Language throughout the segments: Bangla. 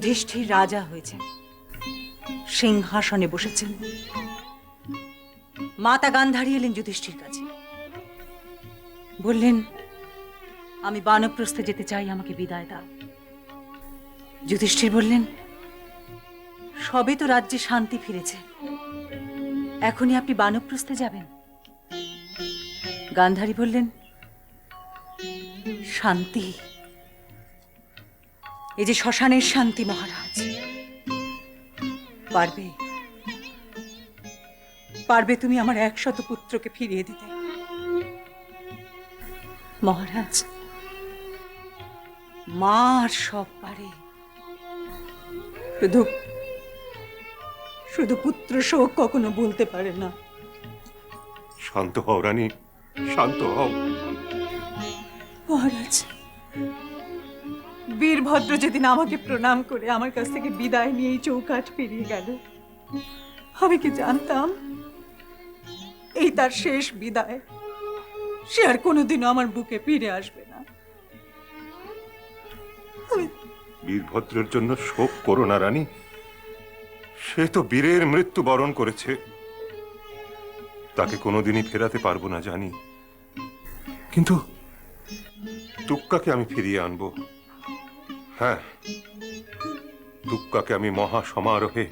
যুধিষ্ঠির রাজা হয়েছেন, সিংহাসনে বসেছেন। মাতা গান্ধারী এলেন যুধিষ্ঠির কাছে, বললেন, আমি বানপ্রস্থে যেতে চাই, আমাকে বিদায় দাও। যুধিষ্ঠির বললেন, সবে তো রাজ্যে শান্তি ফিরেছে, এখনই আপনি বানপ্রস্থে যাবেন? গান্ধারী বললেন, শান্তি, এই যে শ্মশানের শান্তি মহারাজ, পারবে পারবে তুমি আমার 100 পুত্রকে ফিরিয়ে দিতে? মহারাজ, মা আর সব পারে, শুধু শুধু পুত্র শোক কখনো বলতে পারে না। শান্ত হও রানী, শান্ত হও। মহারাজ, বীরভদ্র যেদিন আমাকে প্রণাম করে আমার কাছ থেকে বিদায় নিয়ে এই চৌকাঠ পেরিয়ে গেল, আমি কি জানতাম এই তার শেষ বিদায়? সে আর কোনোদিনও আমার বুকে ফিরে আসবে না। বীরভদ্রের জন্য শোক করো না রানী, সে তো বীরের মৃত্যু বরণ করেছে, তাকে কোনোদিনই ফেরাতে পারবো না জানি, কিন্তু তুক্কাকে আমি ফিরিয়ে আনবো। হ্যাঁ, তুক্কাকে আমি মহা সমারোহে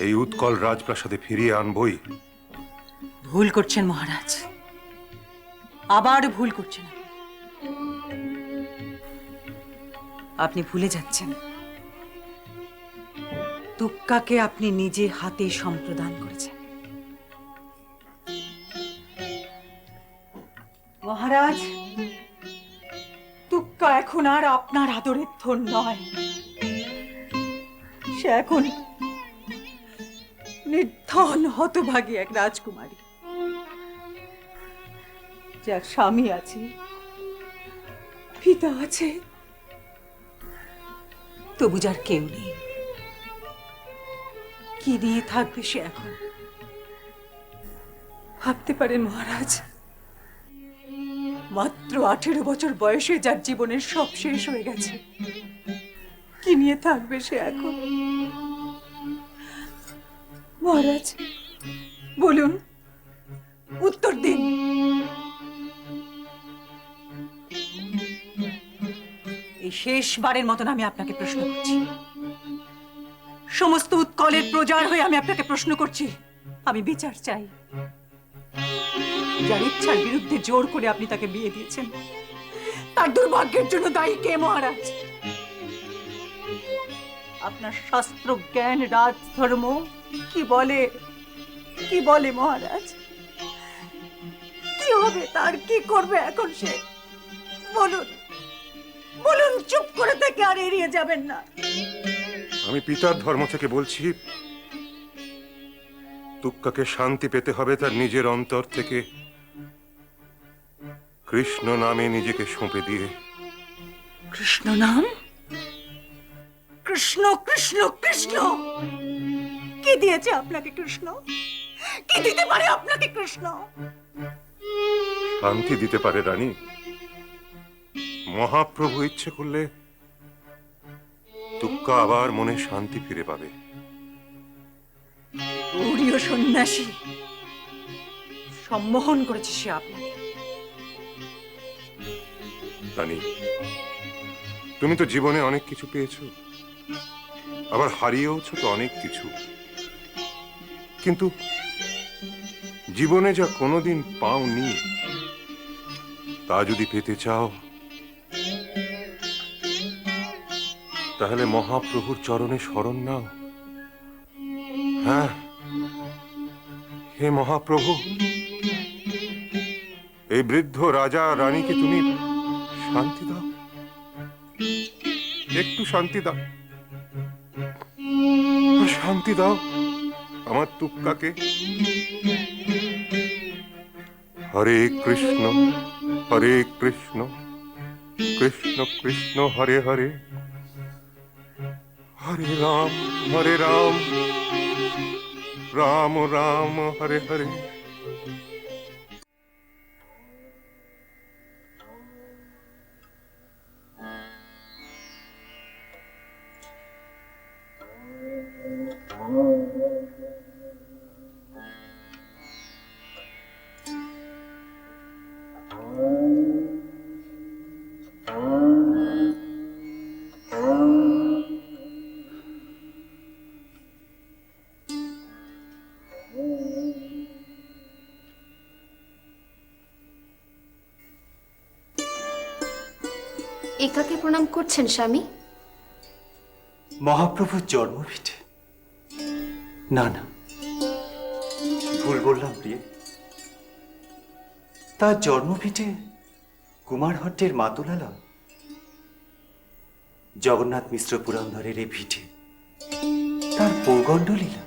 এই উৎকল রাজপ্রাসাদে ফিরিয়ে আনবই। ভুল করছেন মহারাজ, আবার ভুল করছেন। আপনি ভুলে যাচ্ছেন, তুক্কাকে আপনি নিজে হাতে সম্প্রদান করেছেন। মহারাজ, তুক্কা এখন আর আপনার আদরের ধন নয়, সে এখন নির্ধন হতভাগী এক রাজকুমারী, যার স্বামী আছে, পিতা আছে, তবু যার কেউ নেই। কি নিয়ে থাকবে সে এখন? ভাবতে পারেন মহারাজ, মাত্র 18 বছর বয়সে যার জীবনের সব শেষ হয়ে গেছে, কি নিয়ে থাকবে সে এখন? মহারাজ বলুন, উত্তর দিন। এই শেষবারের মতন আমি আপনাকে প্রশ্ন করছি, সমস্ত উৎকলের প্রজার হয়ে আমি আপনাকে প্রশ্ন করছি, আমি বিচার চাই। যার ইচ্ছার বিরুদ্ধে জোর করে আপনি তাকে বিয়ে দিয়েছেন, তার দুর্ভাগ্যের জন্য দায়ী কে মহারাজ? আপনার শাস্ত্র জ্ঞান, রাজধর্ম কি বলে? কি বলে মহারাজ? কি হবে তার? কি করবে এখন সে? বলুন, বলুন, চুপ করে থেকে আর এড়িয়ে যাবেন না। আমি পিতার ধর্ম থেকে বলছি, তুক্কাকে শান্তি পেতে হবে তার নিজের অন্তর থেকে, কৃষ্ণ নামে নিজেকে সঁপে দিয়ে। কৃষ্ণ নাম? কৃষ্ণ কৃষ্ণ কৃষ্ণ, কি দিয়েছে আপনাকে কৃষ্ণ? কি দিতে পারে আপনাকে কৃষ্ণ? শান্তি দিতে পারে রানী। মহাপ্রভু ইচ্ছে করলে তুক্কা আবার মনে শান্তি ফিরে পাবে। গৌরীয় সন্ন্যাসী, সম্মোহন করেছে সে আপনাকে। রানী, তুমি তো জীবনে অনেক কিছু পেয়েছো, আবার হারিয়েওছো তো অনেক কিছু, কিন্তু জীবনে যা কোনোদিন পাওনি তা যদি পেতে চাও, তাহলে মহাপ্রভুর চরণে শরণ নাও। হ্যাঁ, হে মহাপ্রভু, এই বৃদ্ধ রাজা রানীকে তুমি শান্তি দাও, একটু শান্তি দাও, শান্তি দাও আমার তুক্কাকে। হরে কৃষ্ণ কৃষ্ণ কৃষ্ণ হরে হরে, হরে রাম রাম রাম হরে হরে। একাকে প্রণাম করছেন স্বামী? মহাপ্রভুর জন্মভিটে। না না, ভুল বললাম প্রিয়ে। তার জন্মভিটে কুমারহট্টের মাতুলালা, জগন্নাথ মিশ্র পুরন্দরের এ ভিটে তার পৌগণ্ড লীলা,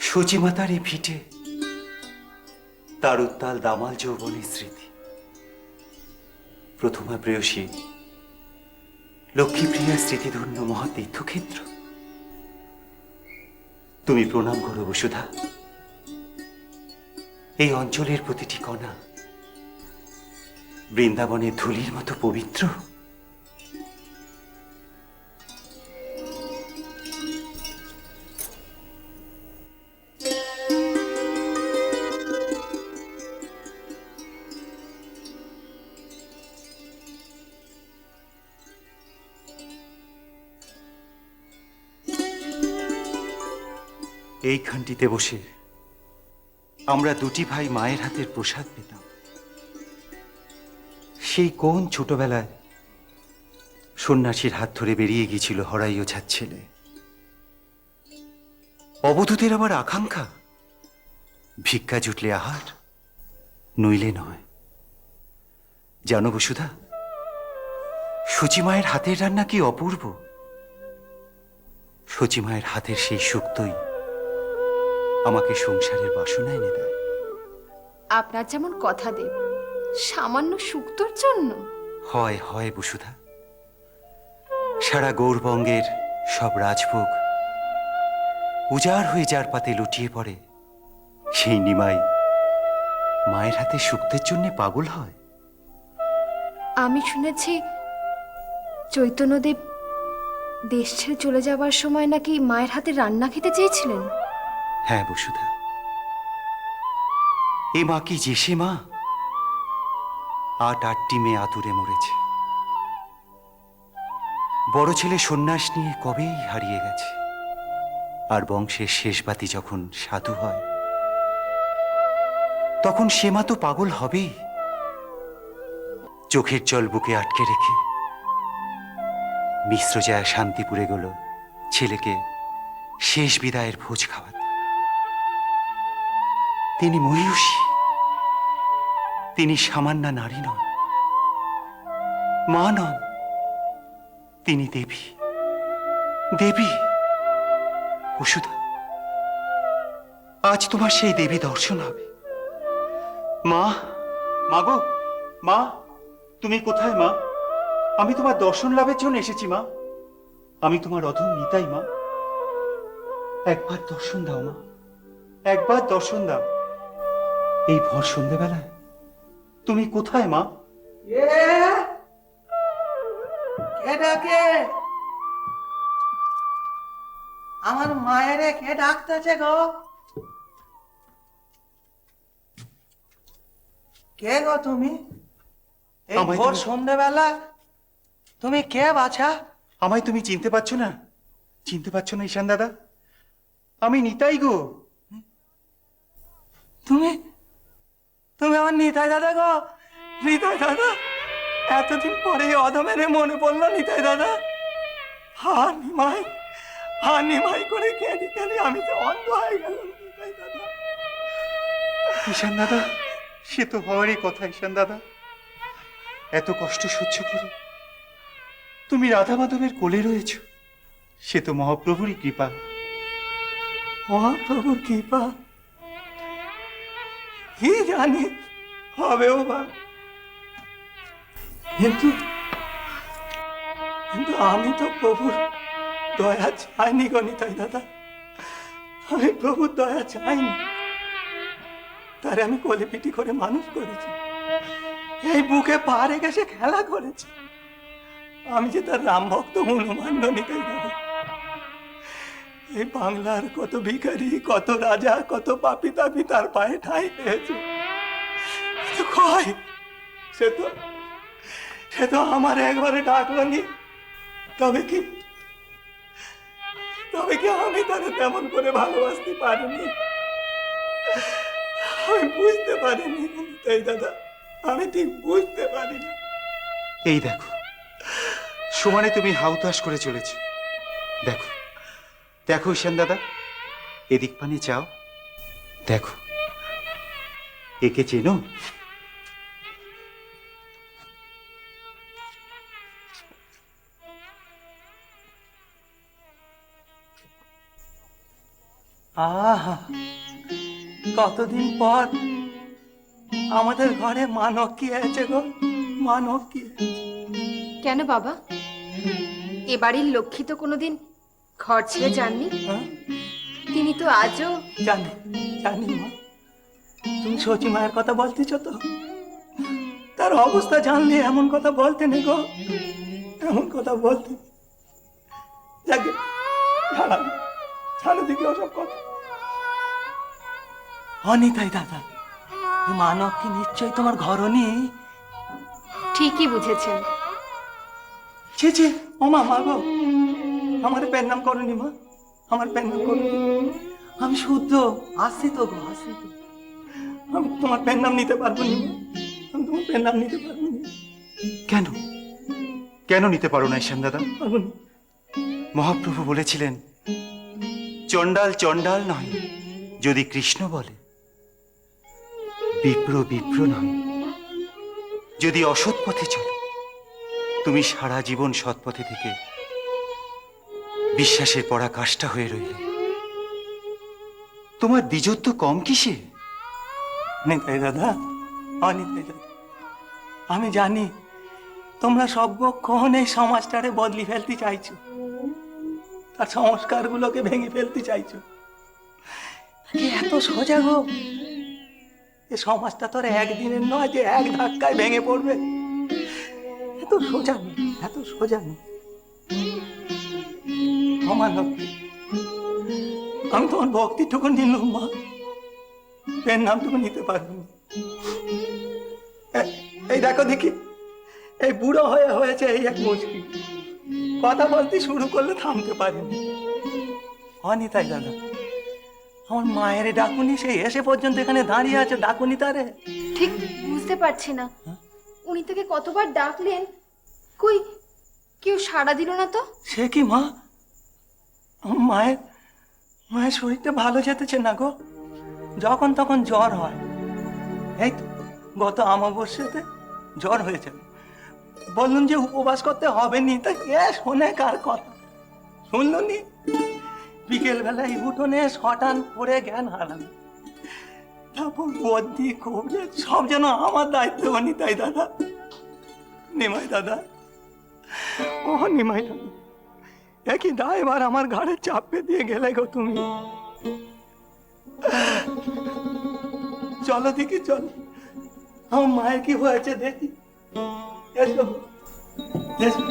সচিমাতার এ ভিটে তার উত্তাল দামাল যৌবনের স্মৃতি। প্রথমা প্রেয়সী লক্ষ্মীপ্রিয়ার স্মৃতিধন্য মহা তীর্থক্ষেত্র। তুমি প্রণাম করো বসুধা। এই অঞ্চলের প্রতিটি কণা বৃন্দাবনের ধুলির মতো পবিত্র। এইখানটিতে বসে আমরা দুটি ভাই মায়ের হাতের প্রসাদ পেতাম। সেই কোন ছোটবেলায় সন্ন্যাসীর হাত ধরে বেরিয়ে গিয়েছিল হরাই ওঝার ছেলে। অবধূতের আবার আকাঙ্ক্ষা, ভিক্ষা জুটলে আহার, নইলে নয়। জানো বসুধা, সচিমায়ের হাতের রান্না কি অপূর্ব। সচিমায়ের হাতের সেই শুক্তই আমাকে সংসারের বাসনা এনে দেয়। আপনার যেমন কথা দেব, সামান্য শুক্তোর জন্য? হয় হয় বসুধা, সারা গৌরবঙ্গের সব রাজভোগ উজাড় হয়ে যার পাতে লুটিয়ে পড়ে, সেই নিমাই মায়ের হাতে শুক্তের জন্য পাগল হয়। আমি শুনেছি চৈতন্যদেব দেশ ছেড়ে চলে যাবার সময় নাকি মায়ের হাতে রান্না খেতে চেয়েছিলেন। হ্যাঁ বসুধা, এ মা কি যে সে মা? 8-8টি মেয়ে আতুরে মরেছে। বড় ছেলে সন্ন্যাস নিয়ে কবেই হারিয়ে গেছে। আর বংশের শেষ বাতি যখন সাধু হয়, তখন সে মা তো পাগল হবেই। চোখের জল বুকে আটকে রেখে মিশ্রজায়া শান্তিপুরে গেল ছেলেকে শেষ বিদায়ের ভোজ খাওয়াতে। তিনি মহিষী, তিনি সামান্য নারী নন, মা নন, তিনি দেবী। দেবী বসুধা, আজ তোমার সেই দেবী দর্শন হবে। মা, মাগো, মা তুমি কোথায় মা? আমি তোমার দর্শন লাভের জন্য এসেছি মা। আমি তোমার অধম নিতাই মা। একবার দর্শন দাও মা, একবার দর্শন দাও। এই ভর সন্ধ্যেবেলায় তুমি কোথায় মা? কে ডাকে? আমার মায়েরে কে ডাকতেছে গো? কে গো তুমি? এই আমায় ভোর তুমি- সন্ধ্যেবেলা তুমি কে বাছা? আমায় তুমি চিনতে পারছো না? চিনতে পারছো না ঈশান দাদা? আমি নিতাই গো। তুমি তুমি আমার নিতাই দাদা গো? নিতাই দাদা, এতদিন পরে এই অধমের মনে পড়লো নিতাই দাদা। হা নিমাই করে কেঁদে কেঁদে আমি তো অন্ধ হয়ে গেলাম নিতাই দাদা। ঈশান দাদা, সে তো হওয়ারই কথা। ঈশান দাদা, এত কষ্ট সহ্য করে তুমি রাধা মাধবের কোলে রয়েছ, সে তো মহাপ্রভুরই কৃপা। মহাপ্রভুর কৃপা কি জানি হবেও বা, কিন্তু কিন্তু আমি তো প্রভুর দয়া চাইনি গো নিতাই দাদা। আমি প্রভুর দয়া চাইনি, তারে আমি কোলে পিটি করে মানুষ করেছি, এই বুকে পা রেখে সে খেলা করেছে। আমি যে তার রাম ভক্ত হনুমান্য নিতাই দাদা। এই বাংলার কত ভিখারি, কত রাজা, কত পাপি তাপি তার পায়ে ঠাঁই পেয়েছে। তো কয় সে তো সে তো আমার একবারে ডাকলো নি। তবে কি আমি তাকে তেমন করে ভালোবাসতে পারিনি। আমি বুঝতে পারিনি তাই দাদা, আমি ঠিক বুঝতে পারিনি। এই দেখো, সমানে তুমি হাউতাস করে চলেছ। দেখো দেখো ঈশান দাদা, এদিক পানে চাও, দেখো একে চেনো? আহা, কতদিন পর আমাদের ঘরে মানব কি আছে গো, মানব কি? কেন বাবা, এ বাড়ির লক্ষ্মী তো কোনোদিন ঘর ছেড়ে যাননি। হ্যাঁ? তিনি তো আজও জানি জানি মা, তুমি সচি মায়ের কথা বলতেছ তো? তার অবস্থা জানলে এমন কথা বলতে নেই গো, এমন কথা বলতে। যাকে ছাড়ো দিকে ওসব কথা। অনিতাই দাদা, মানব কি নিশ্চয়ই তোমার ঘরও নেই? ঠিকই বুঝেছেন। ছি ছি, ও মা, মা গো, আমার পেন নাম করনি মা, আমার পেন নাম করনি। আমি শুদ্ধ, আসছি তো গো, আসছি তো। আমি তোমার পেন নাম নিতে পারবো না, আমি তোমার পেন নাম নিতে পারবো না। কেন কেন নিতে পারো না ঈশান দাদা? পারবো না। মহাপ্রভু বলেছিলেন, চণ্ডাল চণ্ডাল নয় যদি কৃষ্ণ বলে, বিপ্র বিপ্র নয় যদি অসৎ পথে চলে। তুমি সারা জীবন সৎ পথে থেকে বিশ্বাসের পরাকাষ্ঠা হয়ে রইলে। তোমার দ্বিজত্ব কম কিসে? নিতাই দাদা, অনিতাই দাদা, আমি জানি তোমরা সর্বক্ষণ এই সমাজটারে বদলি ফেলতে চাইছো, তার সংস্কারগুলোকে ভেঙে ফেলতে চাইছো। কি এত সোজা গো? এ সমাজটা তোর একদিনের নয় যে এক ধাক্কায় ভেঙে পড়বে। এত সোজা নেই, এত সোজা নেই। আমার লক্ষ্মী, আমি তোমার ভক্তিটুকু নিলাম মা, পেন নামটুকু নিতে পারবো না। এই দেখো দেখি, এই বুড়ো হয়ে হয়েছে এই এক মুশকিল, কথা বলতে শুরু করলে থামতে পারিনি। অনিতাই দাদা, আমার মায়ের ডাকুনি, সেই এসে পর্যন্ত এখানে দাঁড়িয়ে আছে, ডাকুনি তারে? ঠিক বুঝতে পারছি না, উনি তাকে কতবার ডাকলেন, কই কেউ সাড়া দিল না তো। সে কি মা, আমার মায়ের মায়ের শরীরটা ভালো যেতেছে না গো, যখন তখন জ্বর হয়। এই তো গত অমাবস্যাতে জ্বর হয়েছে, বললুন যে উপবাস করতে হবে নি, তাই এ শোনে কার কথা, শুনলো নি? বিকেল বেলায় উঠোনে শটান পরে জ্ঞান হারানো, তারপর বদ্যি কবলে সব যেন আমার দায়িত্ব। নিতাই দাদা, নিমাই দাদা, ও নিমাই দাদা, একই দায়বার আমার ঘাড়ে চাপে দিয়ে গেলে গো তুমি। চলো দেখি, চলো আমার মায়ের কি হয়েছে দেখি। এসো এসো।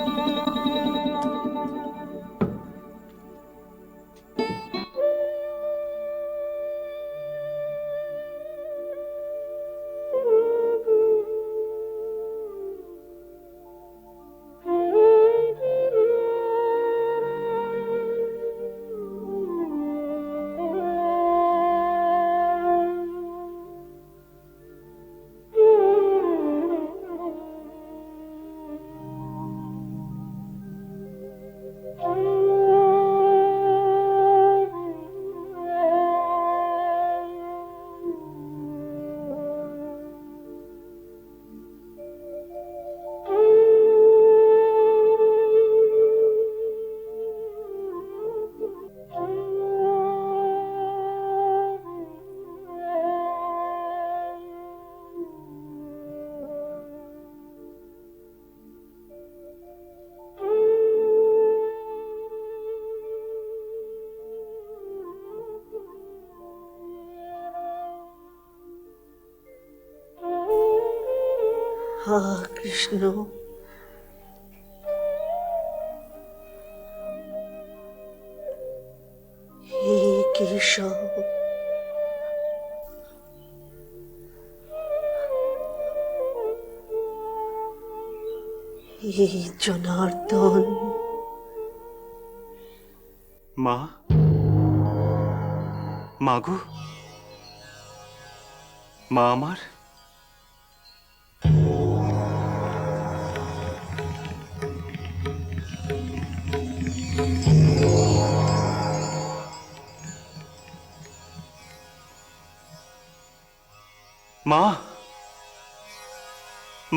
হা কৃষ্ণ, হে কেশব, হে জনার্দন, মা, মাগো, মা আমার। মা,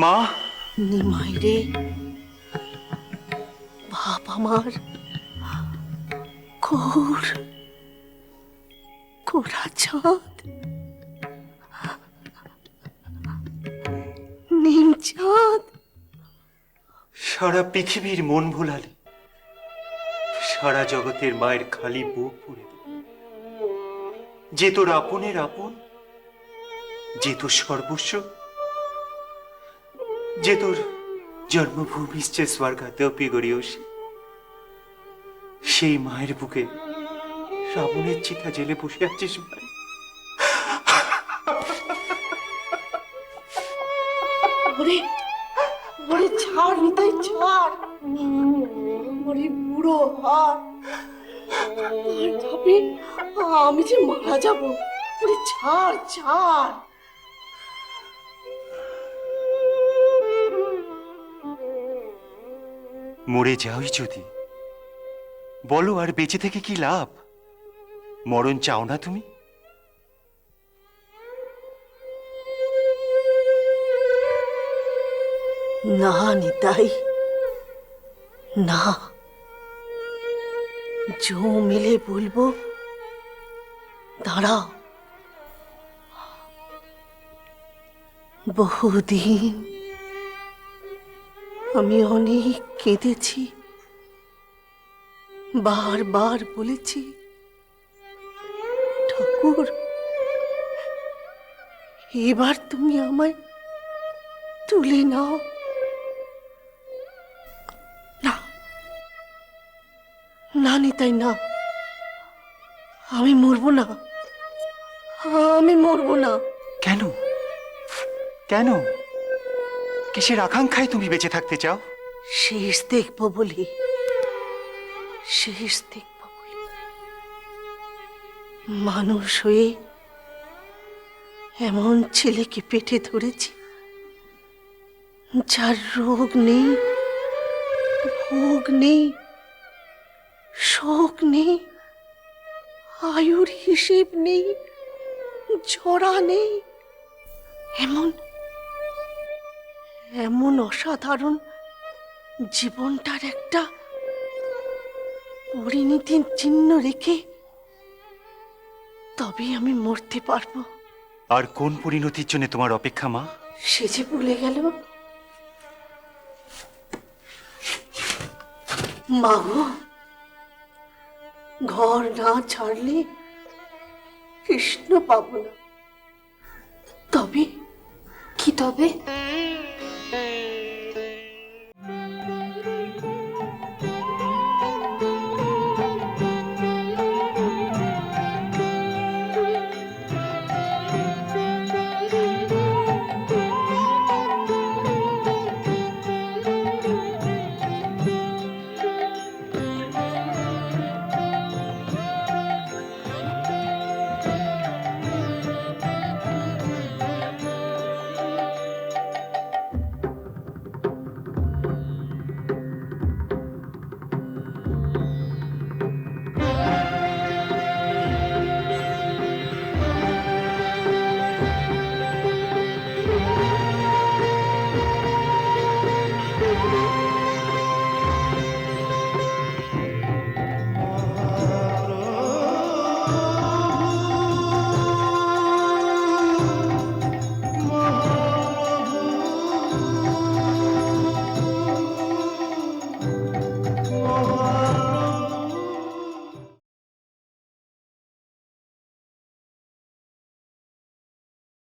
মা, নিমাই রে, বাপ আমার, কোরা চাঁদ, নিম চাঁদ, সারা পৃথিবীর মন ভোলালে, সারা জগতের মায়ের খালি বুক পুড়ে দিল। যে তোর আপনের আপন, যে তোর সর্বস্ব, যে তোর জন্মভূমিশ্চ স্বর্গাদপি গড়িয়সী, সেই মায়ের বুকে রাবণের চিতা জেলে বসে আছিস ভাই। ওরে ওরে ছাড় নিতাই ছাড়, ওরে বুড়ো হাত, আর তবে আমি যে মারা যাব, ওরে ছাড় ছাড়। মরে যাওই যদি, বলো আর বেঁচে থেকে কি লাভ? মরণ চাও না তুমি? না নিতাই, না, জো মিলে বলবো দাঁড়াও। বহুদিন আমি অনেক কেঁদেছি, বারবার বলেছি, ঠাকুর এবার তুমি আমায় তুলে নাও। না না নিতাই না, আমি মরবো না, আমি মরবো না। কেন? কেন? কিসের আকাঙ্ক্ষায় তুমি বেঁচে থাকতে চাও? শেষ দেখবো বলি, শেষ দেখবো বলি। মানুষ হয়ে এমন ছেলেকে পেটে ধরেছি, যার রোগ নেই, ভোগ নেই, শোক নেই, আয়ুর হিসেব নেই, জরা নেই। এমন এমন অসাধারণ জীবনটার একটা পরিণতির চিহ্ন রেখে তবে আমি মরতে পারবো। আর কোন পরিণতির জন্য তোমার অপেক্ষা মা? সে যে ভুলে গেল। মাগো, ঘর না ছাড়লে কৃষ্ণ পাবো না। তবে কি তবে?